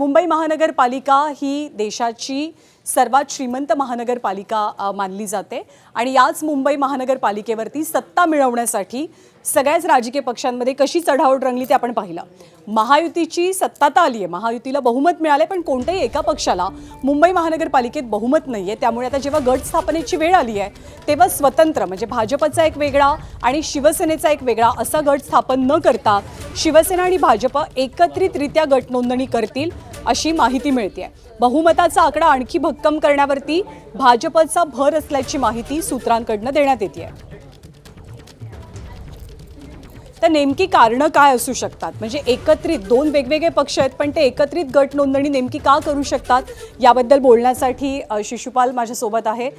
मुंबई महानगरपालिका ही देशाची सर्वात श्रीमंत महानगरपालिका मानली जाते आणि याच मुंबई महानगरपालिकेवरती सत्ता मिळवण्यासाठी सगळ्याच राजकीय पक्षांमध्ये कशी चढाओढ रंगली ते आपण पाहिलं। महायुतीची सत्ता तर आली आहे, महायुतीला बहुमत मिळाले, पण कोणत्याही एका पक्षाला मुंबई महानगरपालिकेत बहुमत नाहीये। त्यामुळे आता जेव्हा गट स्थापनेची वेळ आली आहे तेव्हा स्वतंत्र म्हणजे भाजपचा एक वेगळा आणि शिवसेनेचा एक वेगळा असा गट स्थापन न करता शिवसेना आणि भाजप एकत्रितरित्या गट नोंदणी करतील अशी माहिती मिळते। बहुमताचा आकडा आणखी भक्कम करण्यावरती भाजपचा भर असल्याची माहिती सूत्रांकडून देण्यात येते। तर नेमकी कारणं काय असू शकतात, म्हणजे एकत्रित दोन वेगवेगळे पक्ष आहेत पण ते एकत्रित गट नोंदणी नेमकी का करू शकतात याबद्दल बोलण्यासाठी शिशुपाल माझ्यासोबत आहे।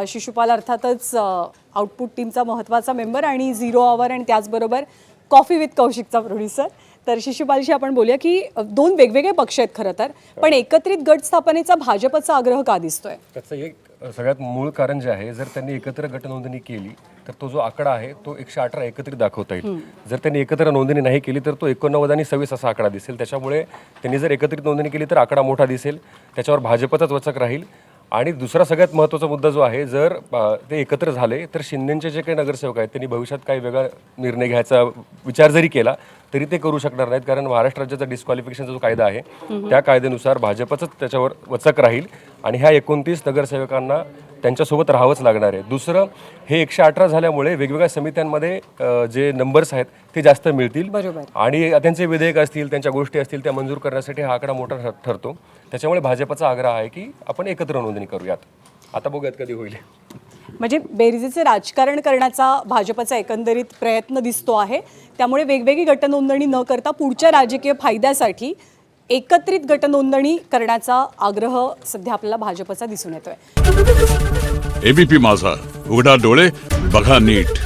शिशुपाल अर्थातच आउटपुट टीमचा महत्त्वाचा मेंबर आणि 0 आवर आणि त्याचबरोबर कॉफी विथ कौशिकचा प्रोड्युसर। तर शिशुपालशी आपण बोलूया की दोन वेगवेगळे पक्ष आहेत खरं तर, पण एकत्रित गट स्थापनेचा भाजपचा आग्रह का दिसतोय? त्याचं एक सगळ्यात मूळ कारण जे आहे, जर त्यांनी एकत्र गट नोंदणी केली तर तो जो आकडा आहे तो 118 एकत्रित दाखवता येईल। जर त्यांनी एकत्र नोंदणी नाही केली तर तो 89 आणि 26 असा आकडा दिसेल। त्याच्यामुळे त्यांनी जर एकत्रित नोंदणी केली तर आकडा मोठा दिसेल, त्याच्यावर भाजपचाच वचक राहील। आणि दुसरा सगळ्यात महत्त्वाचा मुद्दा जो आहे, जर ते एकत्र झाले तर शिंदेचे जे काही नगरसेवक आहेत त्यांनी भविष्यात काही वेगळा निर्णय घ्यायचा विचार जरी केला तरी ते करू शकणार नाहीत, कारण महाराष्ट्र राज्याचा डिस्क्वालिफिकेशनचा जो कायदा आहे त्या कायद्यानुसार भाजपचंच त्याच्यावर वचक राहील आणि ह्या 29 नगरसेवकांना त्यांच्यासोबत राहावंच लागणार आहे। दुसरं, हे 118 झाल्यामुळे वेगवेगळ्या समित्यांमध्ये जे नंबर्स आहेत ते जास्त मिळतील आणि त्यांचे विधेयक असतील, त्यांच्या गोष्टी असतील त्या मंजूर करण्यासाठी हा आकडा मोठा ठरतो। त्याच्यामुळे भाजपचा आग्रह आहे की आपण एकत्र नोंदणी करूयात। आता बघूयात कधी होईल। म्हणजे बेरजेचे राजकारण करण्याचा भाजपचा एकंदरीत प्रयत्न दिसतो आहे। त्यामुळे वेगवेगळी गट नोंदणी न करता पुढच्या राजकीय फायद्यासाठी एकत्रित गट नोंदणी करण्याचा आग्रह सध्या आपल्याला भाजपचा दिसून येतोय। एबीपी माझा, उघडा डोळे बघा नीट।